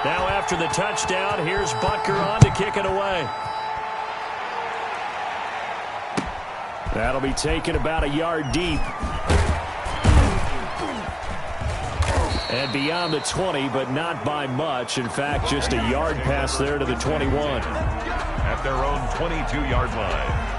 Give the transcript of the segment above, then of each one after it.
Now after the touchdown, here's Butker on to kick it away. That'll be taken about a yard deep. And beyond the 20, but not by much. In fact, just a yard pass there to the 21. At their own 22-yard line.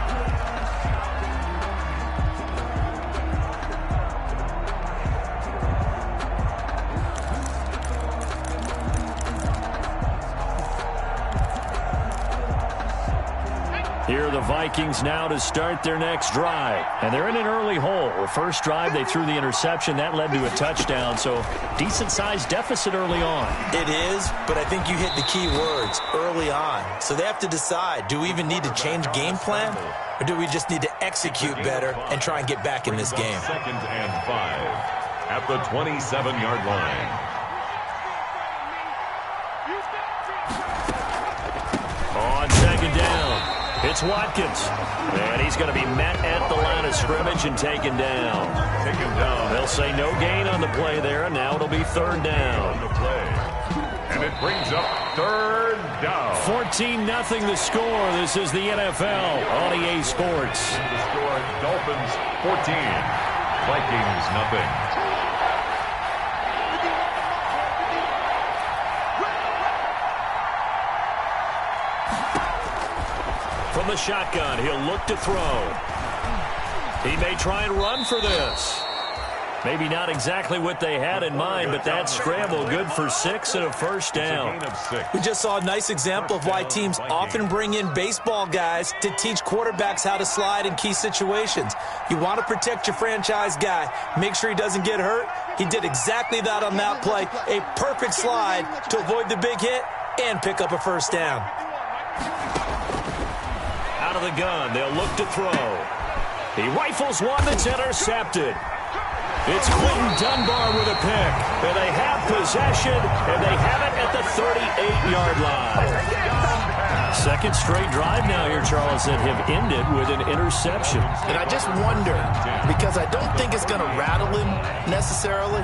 Here are the Vikings now to start their next drive. And they're in an early hole. The first drive, they threw the interception. That led to a touchdown. So decent-sized deficit early on. It is, but I think you hit the key words, early on. So they have to decide, do we even need to change game plan? Or do we just need to execute better and try and get back in this game? 2nd and 5 at the 27-yard line. On 2nd down. It's Watkins, and he's going to be met at the line of scrimmage and taken down. They'll say no gain on the play there, and now it'll be 3rd down. And it brings up 3rd down. 14-0 the score. This is the NFL on EA Sports. The score, Dolphins 14, Vikings nothing. From the shotgun, he'll look to throw. He may try and run for this. Maybe not exactly what they had in mind, but that scramble good for 6 and a first down. We just saw a nice example of why teams often bring in baseball guys to teach quarterbacks how to slide in key situations. You want to protect your franchise guy. Make sure he doesn't get hurt. He did exactly that on that play. A perfect slide to avoid the big hit and pick up a first down. Out of the gun, they'll look to throw. He rifles one that's intercepted. It's Quentin Dunbar with a pick. And they have possession, and they have it at the 38-yard line. Second straight drive now here, Charles, that have ended with an interception. And I just wonder, because I don't think it's going to rattle him necessarily,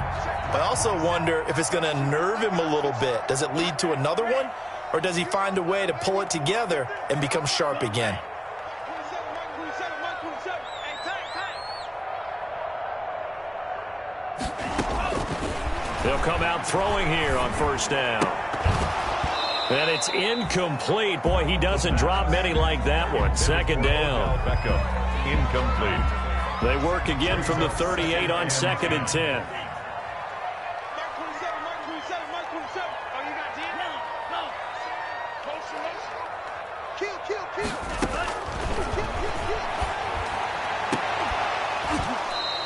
but I also wonder if it's going to nerve him a little bit. Does it lead to another one, or does he find a way to pull it together and become sharp again? They'll come out throwing here on 1st down. And it's incomplete. Boy, he doesn't drop many like that one. 2nd down. Beckham, incomplete. They work again from the 38 on 2nd and 10.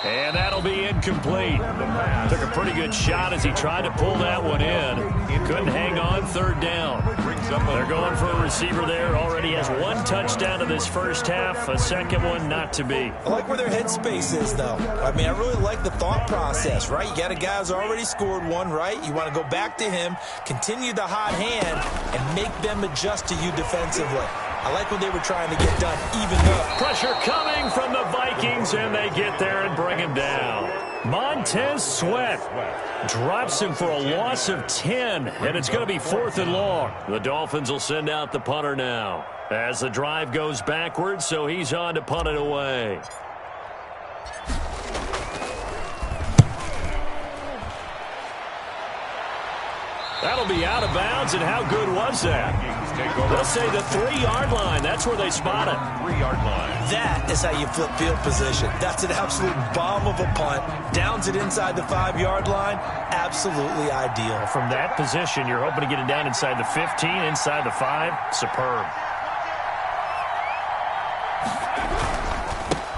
And that'll be incomplete. Took a pretty good shot as he tried to pull that one in. Couldn't hang on. 3rd down. They're going for a receiver there. Already has 1 touchdown in this first half. A second one not to be. I like where their headspace is, though. I mean, I really like the thought process, right? You got a guy who's already scored one, right? You want to go back to him, continue the hot hand, and make them adjust to you defensively. I like what they were trying to get done, even though. Pressure coming from the Vikings, and they get there and bring him down. Montez Sweat drops him for a loss of 10, and it's going to be 4th and long. The Dolphins will send out the punter now as the drive goes backwards, so he's on to punt it away. That'll be out of bounds, and how good was that? They'll say the 3-yard line. That's where they spot it. 3-yard line. That is how you flip field position. That's an absolute bomb of a punt. Downs it inside the 5-yard line. Absolutely ideal. From that position, you're hoping to get it down inside the 15, inside the 5. Superb.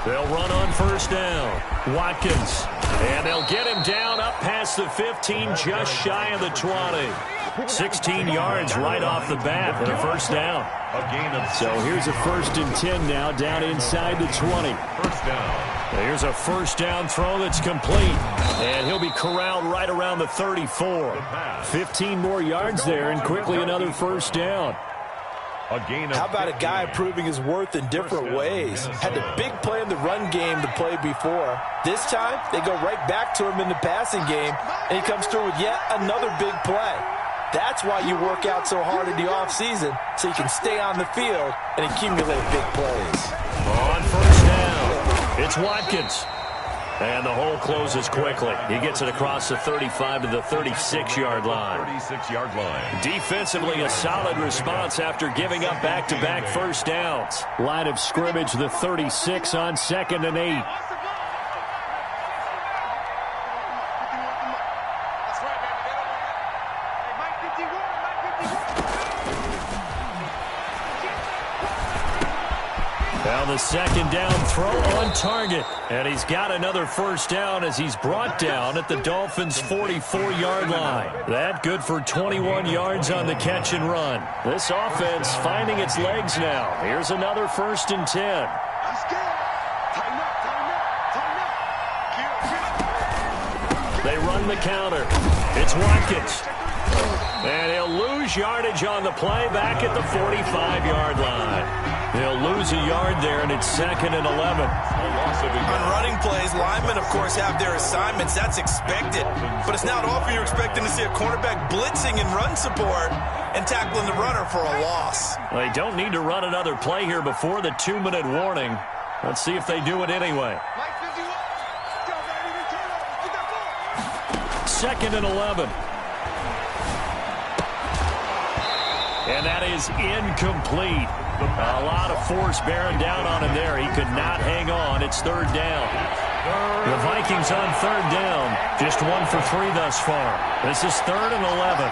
They'll run on 1st down. Watkins. And they'll get him down up past the 15, just shy of the 20. 16 yards right off the bat for the 1st down. So here's a 1st and 10 now, down inside the 20. 1st down. Here's a 1st down throw that's complete. And he'll be corralled right around the 34. 15 more yards there, and quickly another 1st down. How about a guy proving his worth in different ways? Had a big play in the run game to play before. This time, they go right back to him in the passing game, and he comes through with yet another big play. That's why you work out so hard in the offseason, so you can stay on the field and accumulate big plays. On first down, it's Watkins. And the hole closes quickly. He gets it across the 35 to the 36-yard line. 36-yard line. Defensively, a solid response after giving up back-to-back first downs. Line of scrimmage, the 36 on 2nd and 8. Now the second down throw on target. And he's got another first down as he's brought down at the Dolphins' 44-yard line. That good for 21 yards on the catch and run. This offense finding its legs now. Here's another 1st and 10. They run the counter. It's Watkins. And he'll lose yardage on the play back at the 45-yard line. They'll lose a yard there, and it's 2nd and 11. On running plays, linemen, of course, have their assignments. That's expected. But it's not often you're expecting to see a cornerback blitzing in run support and tackling the runner for a loss. They don't need to run another play here before the 2-minute warning. Let's see if they do it anyway. 2nd and 11. And that is incomplete. A lot of force bearing down on him there. He could not hang on. It's 3rd down. The Vikings on 3rd down. Just 1 for 3 thus far. This is 3rd and 11.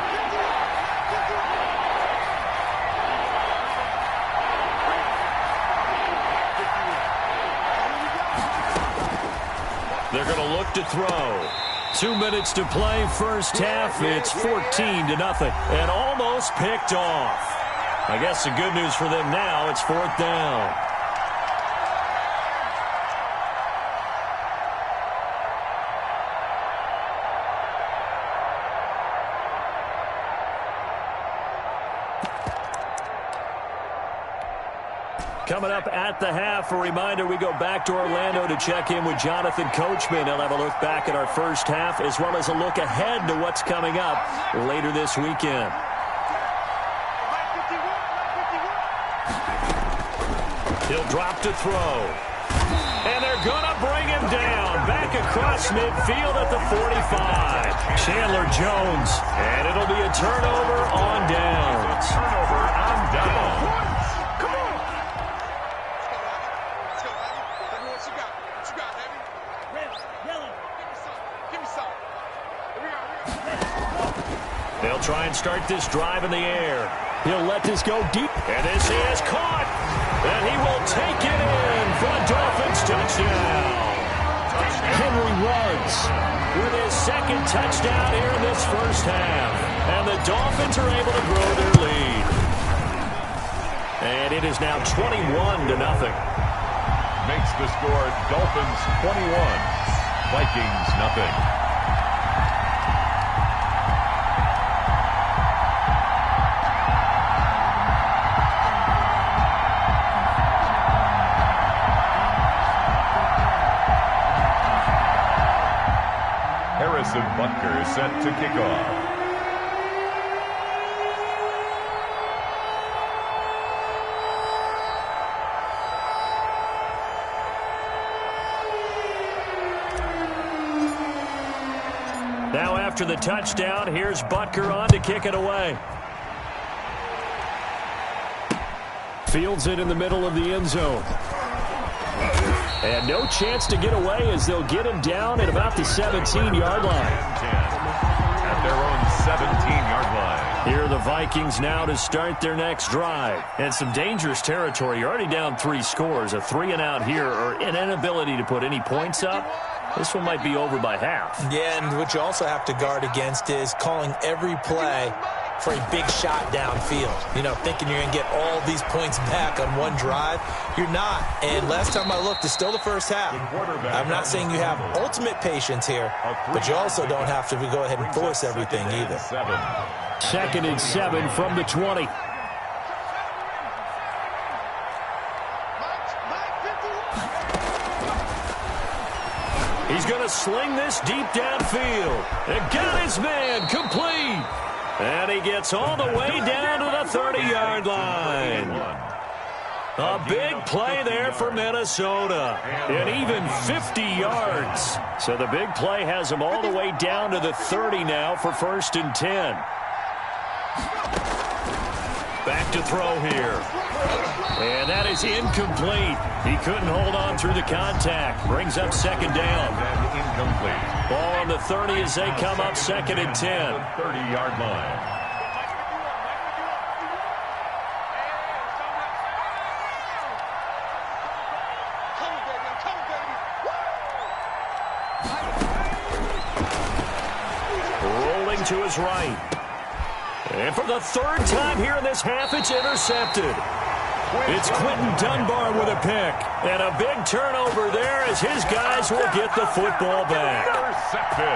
They're going to look to throw. 2 minutes to play, first half. It's 14-0 and almost picked off. I guess the good news for them now, it's 4th down. Coming up at the half, a reminder, we go back to Orlando to check in with Jonathan Coachman. He'll have a look back at our first half as well as a look ahead to what's coming up later this weekend. He'll drop to throw. And they're going to bring him down. Back across midfield at the 45. Chandler Jones. And it'll be a turnover on downs. Turnover on downs. Come on. Let's go, Abby. Let me know what you got. What you got, Abby? Red, yellow. Give me some. Here we go. They'll try and start this drive in the air. He'll let this go deep. And this is caught. And he will take it in for a Dolphins touchdown. Henry Ruggs with his 2nd touchdown here in this first half. And the Dolphins are able to grow their lead. And it is now 21-0. Makes the score Dolphins 21, Vikings nothing. Butker set to kick off. Now after the touchdown, here's Butker on to kick it away. Fields it in the middle of the end zone. And no chance to get away as they'll get him down at about the 17-yard line. At their own 17-yard line. Here are the Vikings now to start their next drive. And some dangerous territory. You're already down 3 scores. A 3-and-out here or an inability to put any points up. This one might be over by half. Yeah, and what you also have to guard against is calling every play for a big shot downfield. You know, thinking you're going to get all these points back on one drive. You're not. And last time I looked, it's still the first half. I'm not saying you have ultimate patience here, but you also don't have to go ahead and force everything either. 2nd and 7 from the 20. He's going to sling this deep downfield. And got his man complete. And he gets all the way down to the 30-yard line. A big play there for Minnesota. And even 50 yards. So the big play has him all the way down to the 30 now for 1st and 10. Back to throw here. And that is incomplete. He couldn't hold on through the contact. Brings up 2nd down. And incomplete. Ball on the 30 as they come up 2nd and 10. 30-yard line. Rolling to his right. And for the 3rd time here in this half, it's intercepted. It's Quinton Dunbar with a pick. And a big turnover there as his guys will get the football back. Intercepted.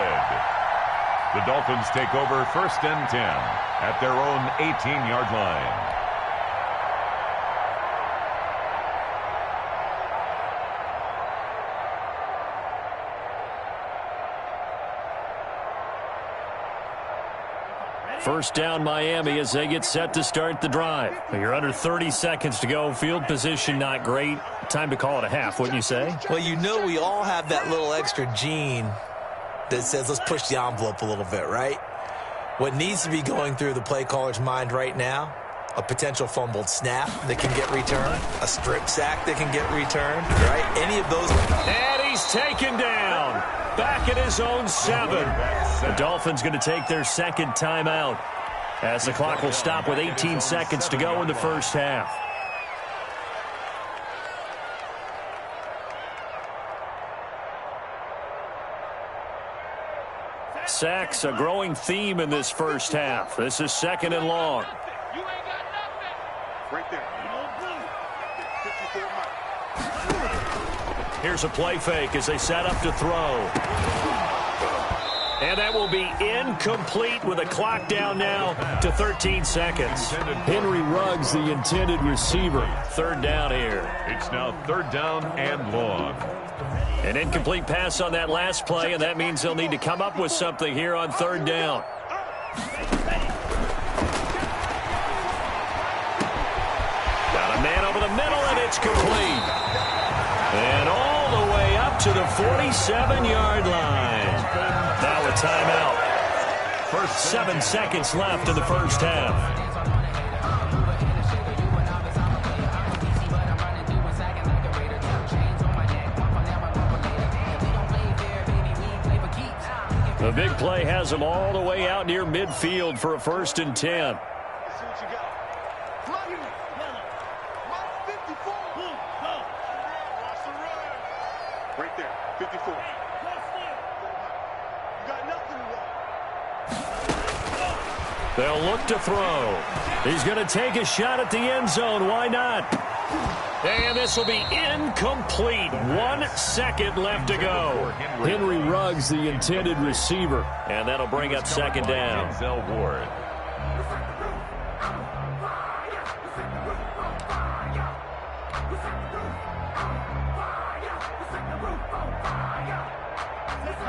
The Dolphins take over 1st and 10 at their own 18-yard line. First down, Miami, as they get set to start the drive. You're under 30 seconds to go. Field position not great. Time to call it a half, wouldn't you say? Well, you know we all have that little extra gene that says let's push the envelope a little bit, right? What needs to be going through the play caller's mind right now, a potential fumbled snap that can get returned, a strip sack that can get returned, right? Any of those. And he's taken down. Back at his own 7. The Dolphins going to take their 2nd timeout as the clock will stop with 18 seconds to go in the 1st half. Sacks, a growing theme in this 1st half. This is 2nd and long. You ain't got nothing. Right there. Here's a play fake as they set up to throw. And that will be incomplete with a clock down now to 13 seconds. Henry Ruggs, the intended receiver. 3rd down here. It's now 3rd down and long. An incomplete pass on that last play, and that means they'll need to come up with something here on 3rd down. Got a man over the middle, and it's complete. And all the way up to the 47-yard line. Now a timeout. First 7 seconds left in the 1st half. The big play has them all the way out near midfield for a 1st and 10. Right there, 54. You got nothing to They'll look to throw. He's going to take a shot at the end zone. Why not? And this will be incomplete. 1 second left to go. Henry Ruggs, the intended receiver. And that'll bring up 2nd down. Denzel Ward.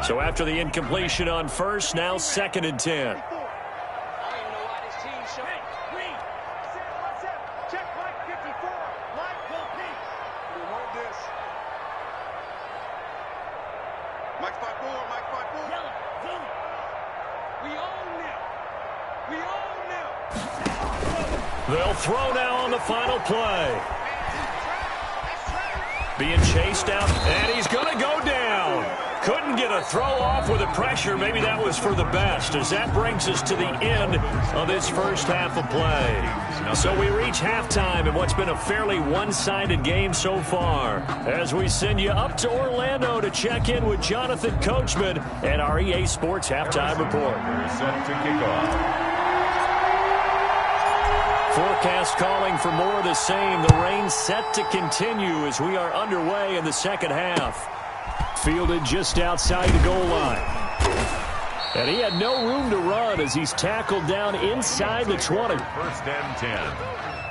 So after the incompletion on 1st, now 2nd and 10. They'll throw now on the final play. Being chased out, and he's going to go down. Couldn't get a throw off with the pressure. Maybe that was for the best, as that brings us to the end of this 1st half of play. So we reach halftime in what's been a fairly one-sided game so far, as we send you up to Orlando to check in with Jonathan Coachman and our EA Sports Halftime Report. Set to kick off. Forecast calling for more of the same. The rain set to continue as we are underway in the 2nd half. Fielded just outside the goal line. And he had no room to run as he's tackled down inside the 20. 1st and 10.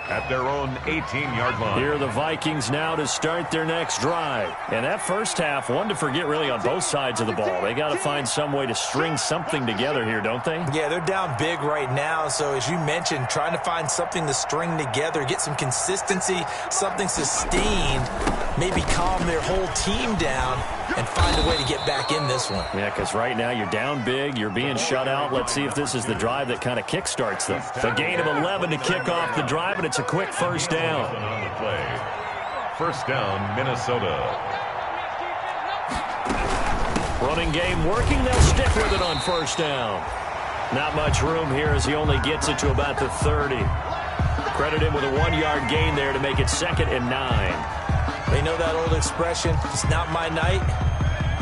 at their own 18-yard line. Here are the Vikings now to start their next drive. And that first half, one to forget really on both sides of the ball. They got to find some way to string something together here, don't they? Yeah, they're down big right now. So as you mentioned, trying to find something to string together, get some consistency, something sustained, maybe calm their whole team down and find a way to get back in this one. Yeah, because right now you're down big, you're being shut out. Let's see if this is the drive that kind of kickstarts them. The gain of 11 to kick off the drive, and it's a quick first down. On the play. First down, Minnesota. Running game working. They'll stick with it on first down. Not much room here as he only gets it to about the 30. Credit him with a 1-yard gain there to make it 2nd and 9. They know that old expression, it's not my night.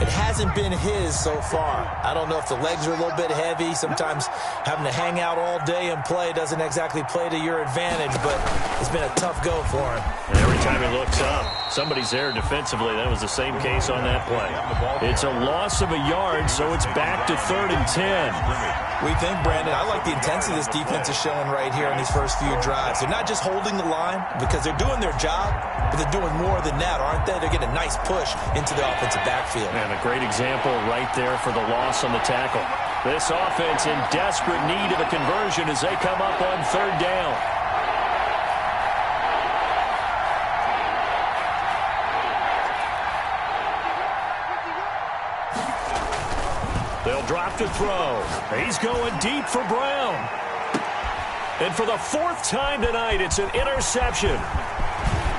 It hasn't been his so far. I don't know if the legs are a little bit heavy. Sometimes having to hang out all day and play doesn't exactly play to your advantage, but it's been a tough go for him. And every time he looks up, somebody's there defensively. That was the same case on that play. It's a loss of a yard, so it's back to 3rd and 10. We think, Brandon, I like the intensity this defense is showing right here in these first few drives. They're not just holding the line because they're doing their job, but they're doing more than that, aren't they? They're getting a nice push into the offensive backfield. And a great example right there for the loss on the tackle. This offense in desperate need of a conversion as they come up on 3rd down. They'll drop to throw. He's going deep for Brown. And for the 4th time tonight, it's an interception.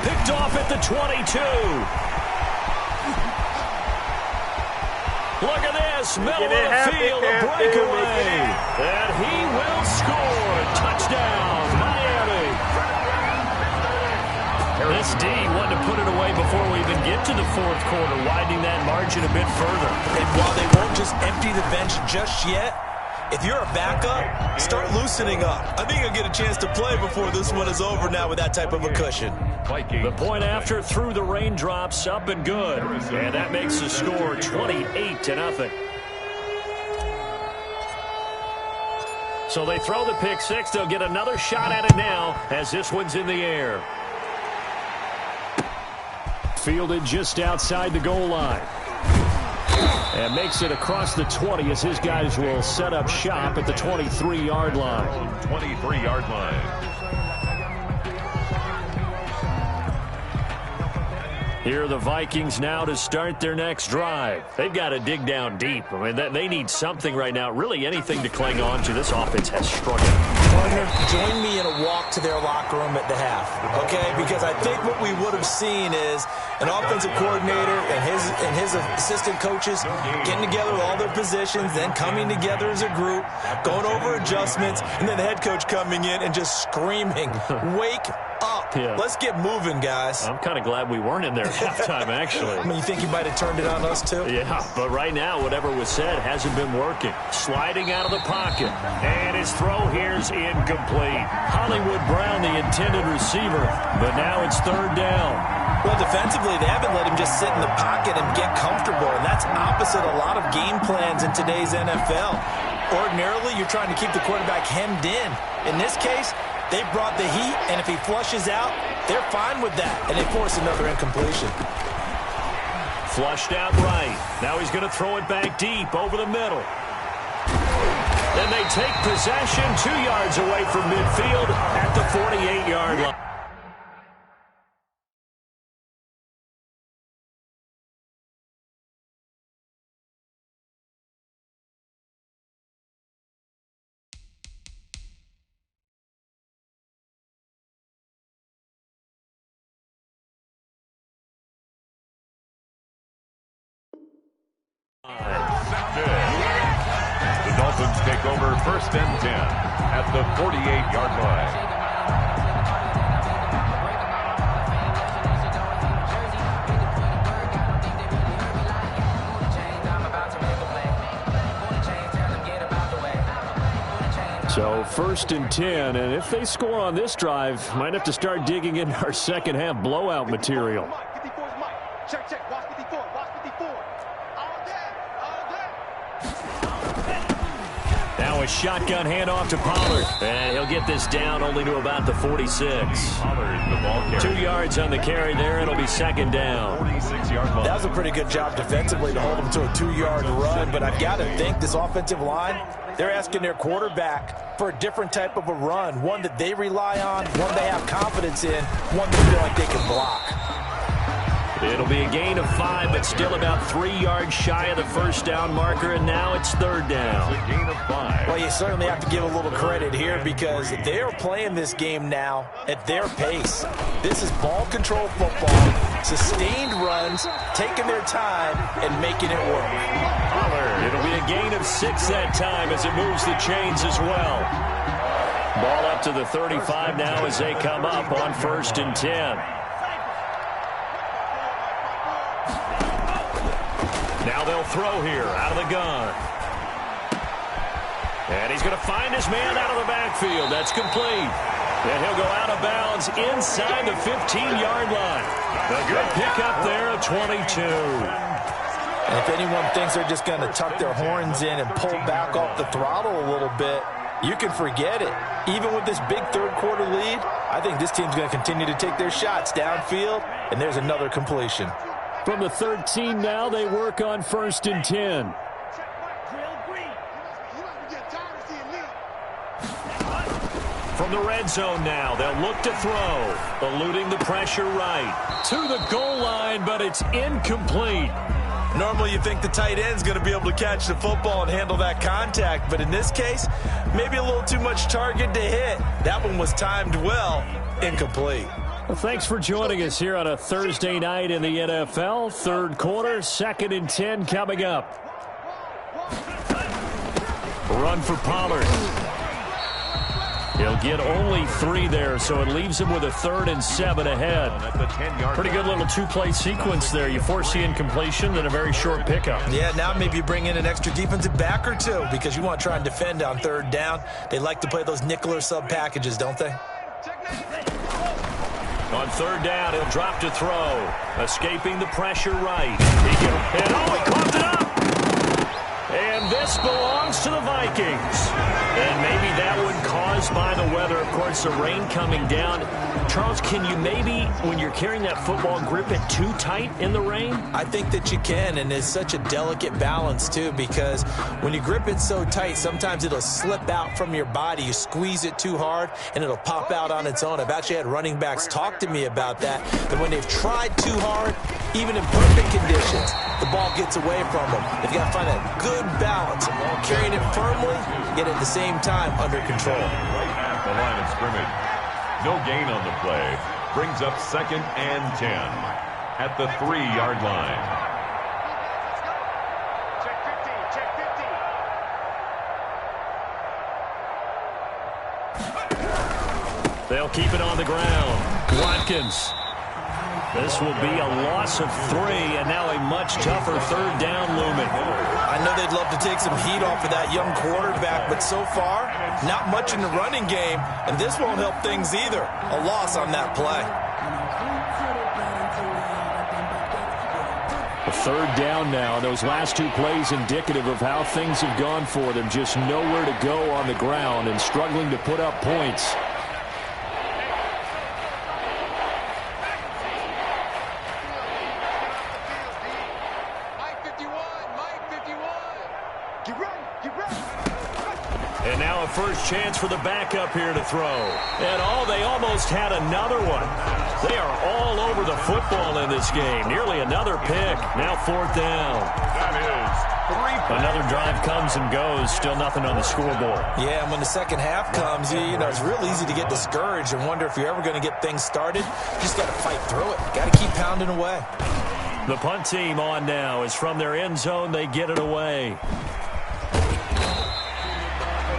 Picked off at the 22. Look at this. Middle of the field, a breakaway. And he will score. Touchdown, Miami. This D wanted to put it away before we even get to the 4th quarter, widening that margin a bit further. And while they won't just empty the bench just yet, if you're a backup, start loosening up. I think you'll get a chance to play before this one is over now with that type of a cushion. The point after through the raindrops, up and good. And that makes the score 28-0. So they throw the pick six. They'll get another shot at it now as this one's in the air. Fielded just outside the goal line. And makes it across the 20 as his guys will set up shop at the 23-yard line. 23-yard line. Here are the Vikings now to start their next drive. They've got to dig down deep. I mean, they need something right now, really anything to cling on to. This offense has struggled. Partner, join me in a walk to their locker room at the half, okay? Because I think what we would have seen is an offensive coordinator and his assistant coaches getting together with all their positions, then coming together as a group, going over adjustments, and then the head coach coming in and just screaming, wake up. Yeah. Let's get moving, guys. I'm kind of glad we weren't in there at halftime, actually. I mean, you think he might have turned it on us, too? Yeah, but right now, whatever was said hasn't been working. Sliding out of the pocket. And his throw here's incomplete. Hollywood Brown, the intended receiver, but now it's 3rd down. Well, defensively, they haven't let him just sit in the pocket and get comfortable, and that's opposite a lot of game plans in today's NFL. Ordinarily, you're trying to keep the quarterback hemmed in. In this case, they brought the heat, and if he flushes out, they're fine with that, and they force another incompletion. Flushed out right. Now he's going to throw it back deep over the middle. Then they take possession 2 yards away from midfield at the 48-yard line. The Dolphins take over 1st and 10 at the 48-yard line. So 1st and 10, and if they score on this drive, might have to start digging into our second half blowout material. Check, check. Watch 54. Watch 54. All day. All day. Now Now a shotgun handoff to Pollard. And he'll get this down only to about the 46. Pollard, the ball carrier. 2 yards on the carry there. It'll be second down. 46-yard ball. That was a pretty good job defensively to hold him to a 2-yard run, but I've got to think this offensive line, they're asking their quarterback for a different type of a run, one that they rely on, one they have confidence in, one they feel like they can block. It'll be a gain of 5, but still about 3 yards shy of the first down marker, and now it's third down. A gain of 5. Well, you certainly have to give a little credit here because they are playing this game now at their pace. This is ball control football, sustained runs, taking their time, and making it work. Pollard. It'll be a gain of 6 that time as it moves the chains as well. Ball up to the 35 now as they come up on 1st and 10. Now they'll throw here out of the gun. And he's going to find his man out of the backfield. That's complete. And he'll go out of bounds inside the 15-yard line. A good pickup there of 22. And if anyone thinks they're just going to tuck their horns in and pull back off the throttle a little bit, you can forget it. Even with this big third-quarter lead, I think this team's going to continue to take their shots downfield, and there's another completion. From the 13 now, they work on 1st and 10. From the red zone now, they'll look to throw, eluding the pressure right. To the goal line, but it's incomplete. Normally you think the tight end's going to be able to catch the football and handle that contact, but in this case, maybe a little too much target to hit. That one was timed well, incomplete. Well, thanks for joining us here on a Thursday night in the NFL. Third quarter, 2nd and 10 coming up. Run for Pollard. He'll get only 3 there, so it leaves him with a 3rd and 7 ahead. Pretty good little 2-play sequence there. You force the incompletion, then a very short pickup. Yeah, now maybe you bring in an extra defensive back or two because you want to try and defend on 3rd down. They like to play those nickel or sub packages, don't they? On 3rd down, he'll drop to throw. Escaping the pressure right. He coughed it up. And this belongs to the Vikings. And maybe that one caused by the weather. Of course, the rain coming down. Charles, can you maybe, when you're carrying that football, grip it too tight in the rain? I think that you can, and it's such a delicate balance, too, because when you grip it so tight, sometimes it'll slip out from your body. You squeeze it too hard, and it'll pop out on its own. I've actually had running backs talk to me about that when they've tried too hard, even in perfect conditions, the ball gets away from them. They've got to find that good balance, carrying it firmly, yet at the same time under control. Right at the line of scrimmage. No gain on the play. Brings up 2nd and 10 at the 3-yard line. Check 50, check 50. They'll keep it on the ground. Watkins. This will be a loss of 3, and now a much tougher 3rd down looming. I know they'd love to take some heat off of that young quarterback, but so far, not much in the running game, and this won't help things either. A loss on that play. A 3rd down now. Those last 2 plays indicative of how things have gone for them. Just nowhere to go on the ground and struggling to put up points. And now a first chance for the backup here to throw. And they almost had another one. They are all over the football in this game. Nearly another pick. Now 4th down. That is 3 Another drive comes and goes. Still nothing on the scoreboard. Yeah, and when the second half comes, you know, it's real easy to get discouraged and wonder if you're ever going to get things started. You just got to fight through it. Got to keep pounding away. The punt team on now is from their end zone. They get it away.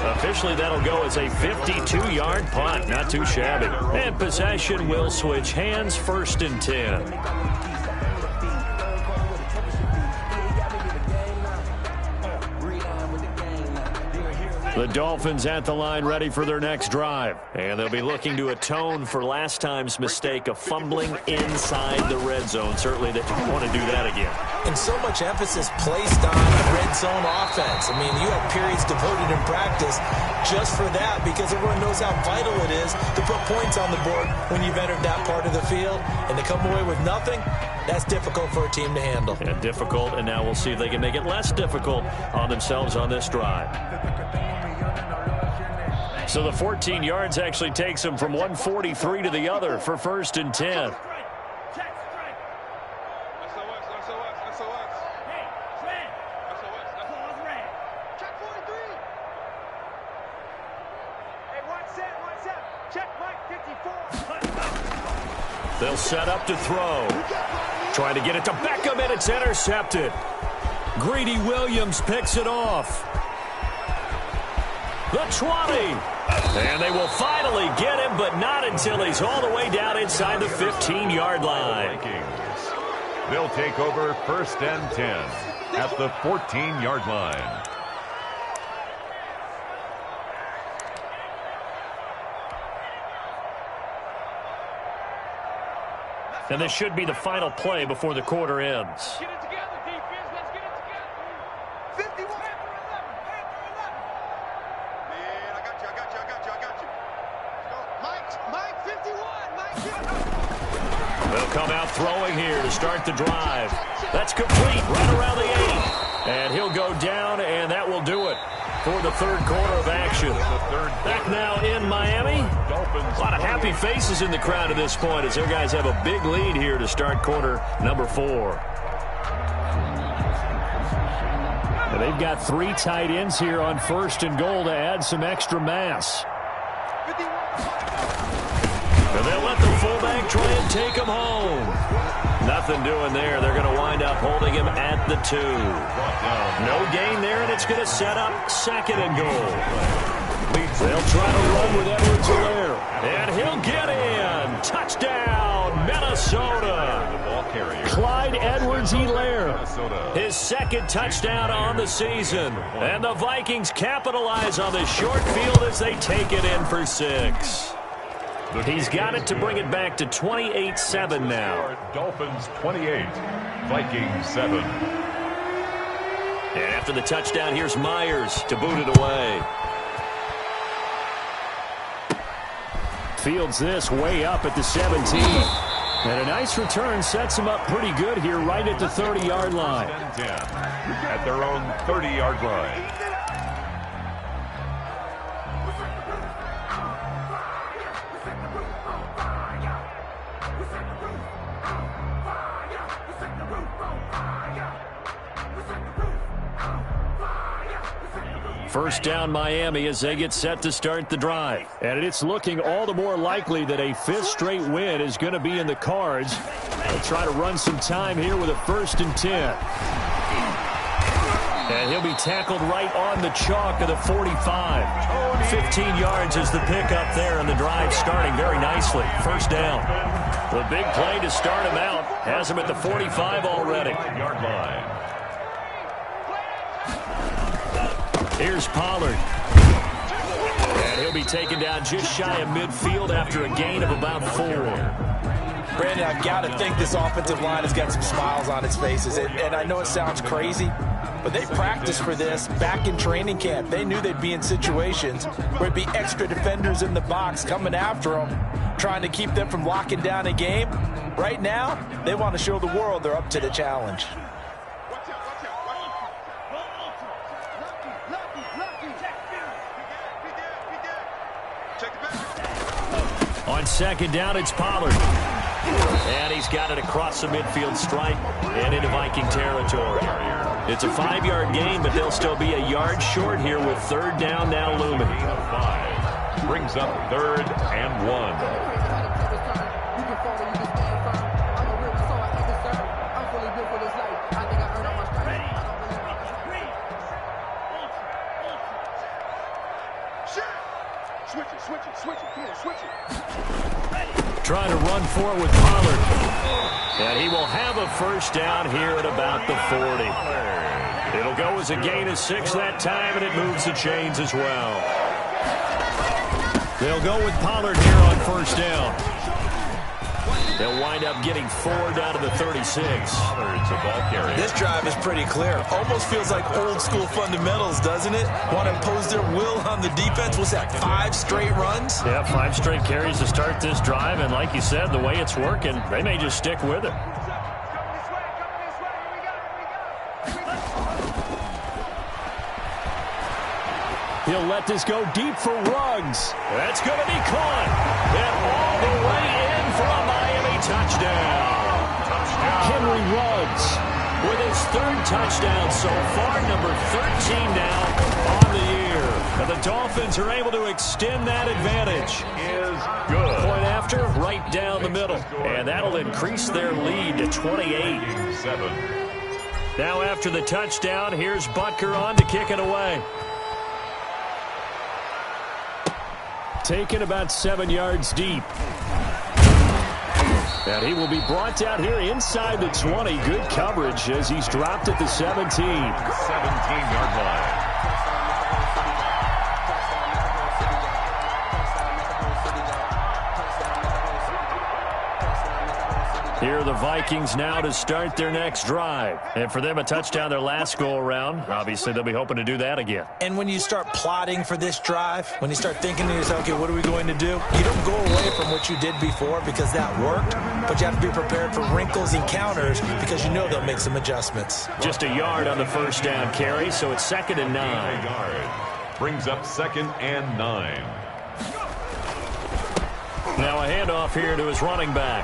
Officially, that'll go as a 52-yard punt. Not too shabby. And possession will switch hands. 1st and 10. The Dolphins at the line ready for their next drive. And they'll be looking to atone for last time's mistake of fumbling inside the red zone. Certainly they want to do that again. And so much emphasis placed on red zone offense. I mean, you have periods devoted in practice just for that because everyone knows how vital it is to put points on the board when you've entered that part of the field. And to come away with nothing, that's difficult for a team to handle. And difficult, and now we'll see if they can make it less difficult on themselves on this drive. So the 14 yards actually takes them from 143 to the other for 1st and 10. They'll set up to throw. Trying to get it to Beckham, and it's intercepted. Greedy Williams picks it off. The 20. And they will finally get him, but not until he's all the way down inside the 15-yard line. They'll take over 1st and 10 at the 14-yard line. And this should be the final play before the quarter ends. Get it together, defense. Let's get it together. 51. Man, I got you. Mike, 51. Mike, They'll come out throwing here to start the drive. That's complete right around the 8. And he'll go down, and that will do it for the third quarter of action. Back now in Miami. A lot of happy faces in the crowd at this point as their guys have a big lead here to start quarter number 4. And they've got 3 tight ends here on 1st and goal to add some extra mass. And they'll let the fullback try and take him home. Nothing doing there. They're going to wind up holding him at the 2. No gain there, and it's going to set up 2nd and goal. They'll try to run with Edwards-Helaire. And he'll get in. Touchdown, Minnesota. Clyde Edwards-Helaire. His 2nd touchdown on the season. And the Vikings capitalize on the short field as they take it in for 6. He's got it to bring it back to 28-7 now. Dolphins 28, Vikings 7. And after the touchdown, here's Myers to boot it away. Fields this way up at the 17. And a nice return sets him up pretty good here right at the 30-yard line. 10 at their own 30-yard line. First down Miami as they get set to start the drive. And it's looking all the more likely that a 5th straight win is going to be in the cards. They'll try to run some time here with a 1st and 10. And he'll be tackled right on the chalk of the 45. 15 yards is the pickup there, and the drive starting very nicely. First down. The big play to start him out has him at the 45 already. Yard line. Here's Pollard. And he'll be taken down just shy of midfield after a gain of about 4. Brandon, I've got to think this offensive line has got some smiles on its faces. And I know it sounds crazy, but they practiced for this back in training camp. They knew they'd be in situations where it'd be extra defenders in the box coming after them, trying to keep them from locking down a game. Right now, they want to show the world they're up to the challenge. On 2nd down, it's Pollard. And he's got it across the midfield stripe and into Viking territory. It's a 5-yard gain, but they'll still be a yard short here with 3rd down now looming. 5 brings up 3rd and 1. Trying to run for it with Pollard. And he will have a 1st down here at about the 40. It'll go as a gain of 6 that time, and it moves the chains as well. They'll go with Pollard here on 1st down. They'll wind up getting 4 down to the 36. It's a ball carrier. This drive is pretty clear. Almost feels like old school fundamentals, doesn't it? Want to impose their will on the defense. Was that 5 straight runs? Yeah, 5 straight carries to start this drive. And like you said, the way it's working, they may just stick with it. He'll let this go deep for Ruggs. That's going to be caught. And all the way in for a Miami touchdown. Henry Ruggs with his 3rd touchdown so far, number 13 now on the year. And the Dolphins are able to extend that advantage. Is good. Point after, right down the middle. And that'll increase their lead to 28. 7. Now after the touchdown, here's Butker on to kick it away. Taken about 7 yards deep. And he will be brought down here inside the 20. Good coverage as he's dropped at the 17. 17-yard line. Here are the Vikings now to start their next drive. And for them, a touchdown their last go-around. Obviously, they'll be hoping to do that again. And when you start plotting for this drive, when you start thinking to yourself, okay, what are we going to do? You don't go away from what you did before because that worked, but you have to be prepared for wrinkles and counters because you know they'll make some adjustments. Just a yard on the first down carry, so it's 2nd and 9. Yard. Brings up 2nd and 9. Now a handoff here to his running back.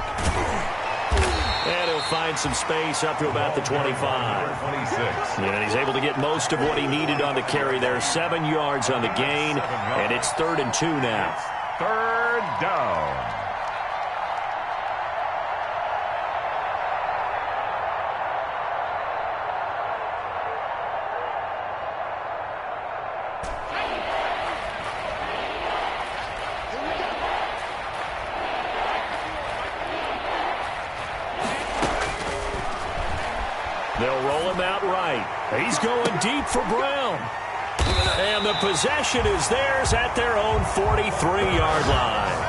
And he'll find some space up to about the 25. 26. And he's able to get most of what he needed on the carry there. 7 yards on the gain, and it's 3rd and 2 now. 3rd down. They'll roll him out right. He's going deep for Brown. And the possession is theirs at their own 43-yard line.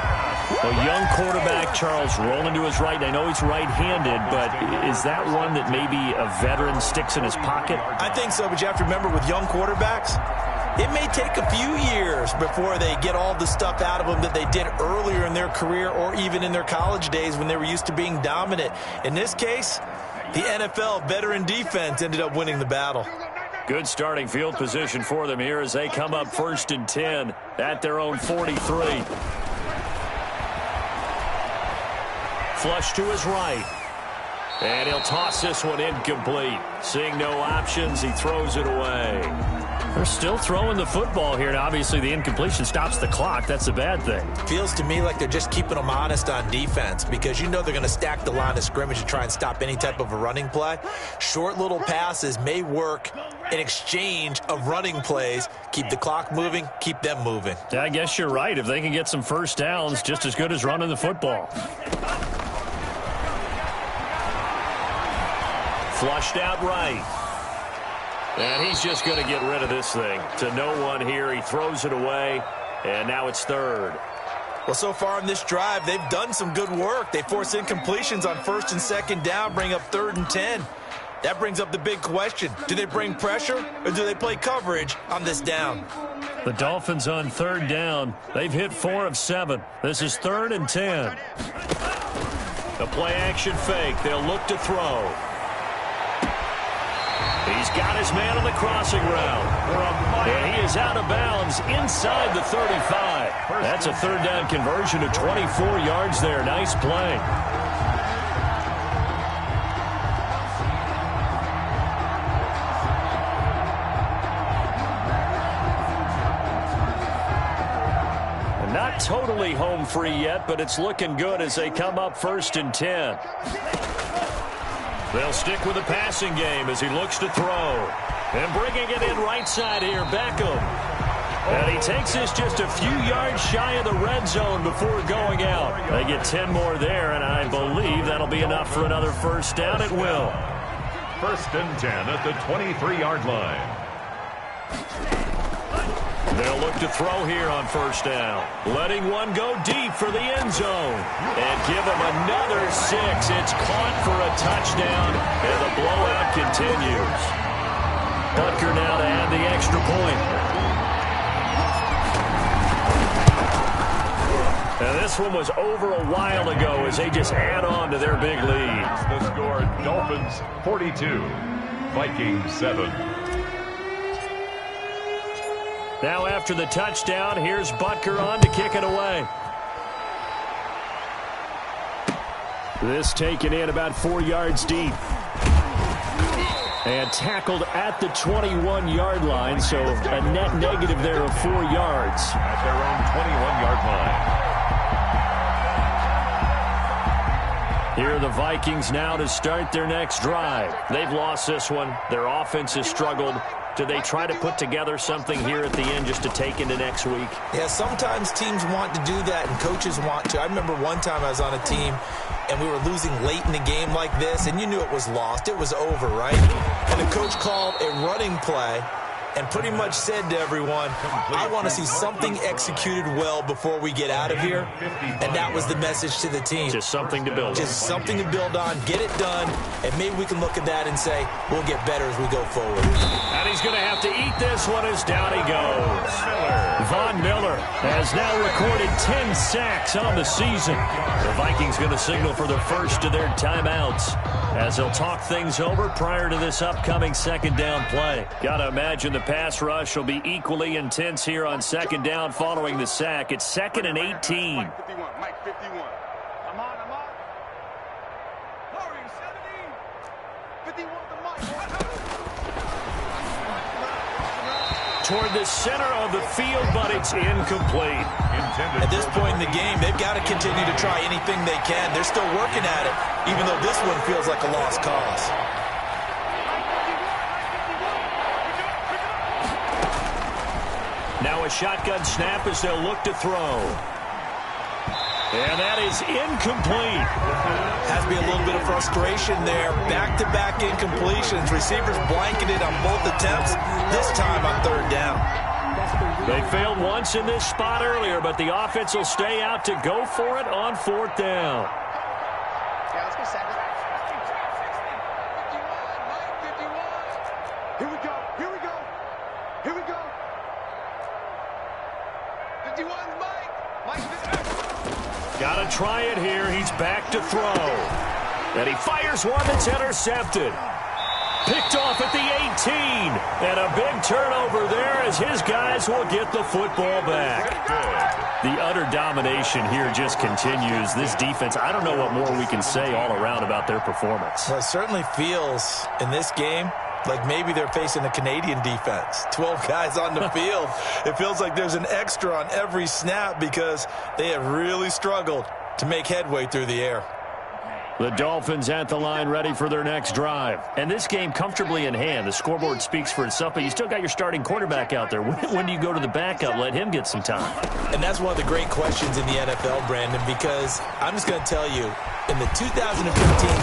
A young quarterback, Charles, rolling to his right. I know he's right-handed, but is that one that maybe a veteran sticks in his pocket? I think so, but you have to remember with young quarterbacks, it may take a few years before they get all the stuff out of them that they did earlier in their career or even in their college days when they were used to being dominant. In this case, the NFL veteran defense ended up winning the battle. Good starting field position for them here as they come up 1st and 10 at their own 43. Flush to his right. And he'll toss this one incomplete. Seeing no options, he throws it away. They're still throwing the football here, and obviously the incompletion stops the clock. That's a bad thing. Feels to me like they're just keeping them honest on defense because you know they're going to stack the line of scrimmage to try and stop any type of a running play. Short little passes may work in exchange of running plays. Keep the clock moving, keep them moving. Yeah, I guess you're right. If they can get some first downs, just as good as running the football. Flushed out right. And he's just going to get rid of this thing. To no one here. He throws it away. And now it's 3rd. Well, so far in this drive, they've done some good work. They force incompletions on 1st and 2nd down, bring up 3rd and 10. That brings up the big question. Do they bring pressure or do they play coverage on this down? The Dolphins on 3rd down. They've hit 4 of 7. This is 3rd and 10. The play action fake. They'll look to throw. He's got his man on the crossing route. And he is out of bounds inside the 35. That's a 3rd down conversion of 24 yards there. Nice play. And not totally home free yet, but it's looking good as they come up 1st and 10. They'll stick with the passing game as he looks to throw. And bringing it in right side here, Beckham. And he takes this just a few yards shy of the red zone before going out. They get 10 more there, and I believe that'll be enough for another first down. It will. 1st and 10 at the 23-yard line. They'll look to throw here on first down. Letting one go deep for the end zone. And give him another 6. It's caught for a touchdown, and the blowout continues. Butker now to add the extra point. Now this one was over a while ago as they just add on to their big lead. The score, Dolphins 42, Vikings 7. Now after the touchdown, here's Butker on to kick it away. This taken in about 4 yards deep. And tackled at the 21-yard line, so a net negative there of 4 yards. At their own 21-yard line. Here are the Vikings now to start their next drive. They've lost this one. Their offense has struggled. Do they try to put together something here at the end just to take into next week? Yeah, sometimes teams want to do that and coaches want to. I remember one time I was on a team and we were losing late in the game like this, and you knew it was lost. It was over, right? And the coach called a running play and pretty much said to everyone, I want to see something executed well before we get out of here. And that was the message to the team. Just something to build on. Just something to build on, get it done, and maybe we can look at that and say, we'll get better as we go forward. And he's going to have to eat this one as down he goes. Von Miller has now recorded 10 sacks on the season. The Vikings going to signal for the first of their timeouts as they'll talk things over prior to this upcoming second down play. Got to imagine the pass rush will be equally intense here on second down following the sack. It's 2nd and 18. Mike 51. Mike 51. I'm on. Hurry, 17. 51 to Mike. Toward the center of the field, but it's incomplete. At this point in the game, they've got to continue to try anything they can. They're still working at it, even though this one feels like a lost cause. Now a shotgun snap as they'll look to throw. And that is incomplete. Has to be a little bit of frustration there. Back-to-back incompletions. Receivers blanketed on both attempts, this time on third down. They failed once in this spot earlier, but the offense will stay out to go for it on fourth down. Yeah, let's go second. 51. Here we go. 51, Mike. Mike. Got to try it here. He's back to throw. And he fires one that's intercepted. Picked off at the 18. And a big turnover there as his guys will get the football back. The utter domination here just continues. This defense, I don't know what more we can say all around about their performance. Well, it certainly feels in this game like maybe they're facing a Canadian defense. 12 guys on the field. It feels like there's an extra on every snap because they have really struggled to make headway through the air. The Dolphins at the line ready for their next drive. And this game comfortably in hand. The scoreboard speaks for itself, but you still got your starting quarterback out there. When do you go to the backup? Let him get some time. And that's one of the great questions in the NFL, Brandon, because I'm just going to tell you, in the 2015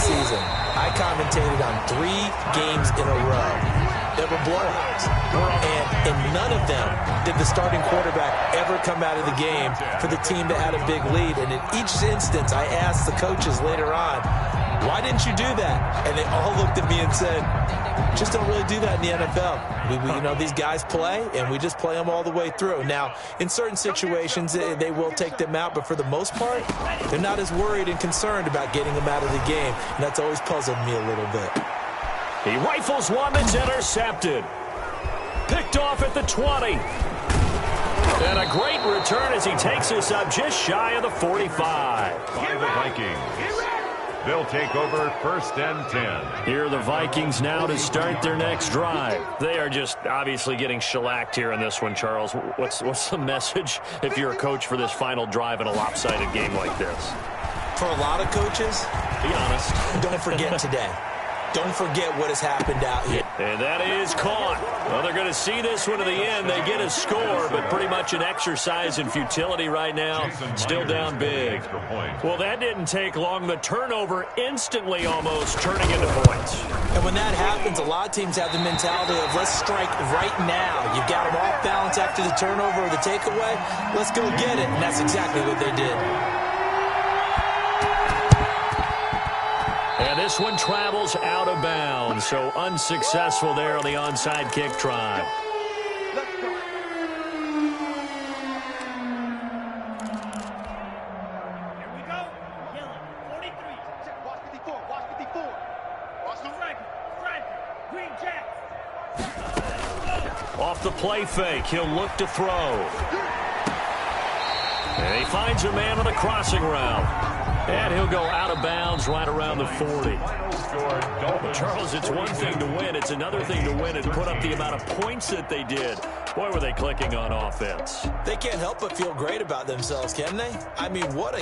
season, I commentated on 3 games in a row that were blowouts. And in none of them did the starting quarterback ever come out of the game for the team that had a big lead. And in each instance, I asked the coaches later on, why didn't you do that? And they all looked at me and said, just don't really do that in the NFL. You know, these guys play, and we just play them all the way through. Now, in certain situations, they will take them out, but for the most part, they're not as worried and concerned about getting them out of the game. And that's always puzzled me a little bit. He rifles one that's intercepted. Picked off at the 20. And a great return as he takes us up just shy of the 45. By the Vikings. They'll take over 1st and 10. Here are the Vikings now to start their next drive. They are just obviously getting shellacked here in this one, Charles. What's the message if you're a coach for this final drive in a lopsided game like this? For a lot of coaches, Be honest. don't forget today. Don't forget what has happened out here. And that is caught. Well, they're going to see this one to the end. They get a score, but pretty much an exercise in futility right now. Still down big. Well, that didn't take long. The turnover instantly almost turning into points. And when that happens, a lot of teams have the mentality of let's strike right now. You've got them off balance after the turnover or the takeaway. Let's go get it. And that's exactly what they did. And this one travels out of bounds, so unsuccessful there on the onside kick try. Let's go. Here we go. Yellow, 43. Check, watch 54. Watch 54. Watch the Striker, Green Jack. Off the play fake, he'll look to throw. And he finds a man on the crossing route. And he'll go out of bounds right around the 40. But Charles, it's one thing to win. It's another thing to win and put up the amount of points that they did. Boy, were they clicking on offense. They can't help but feel great about themselves, can they? I mean, what a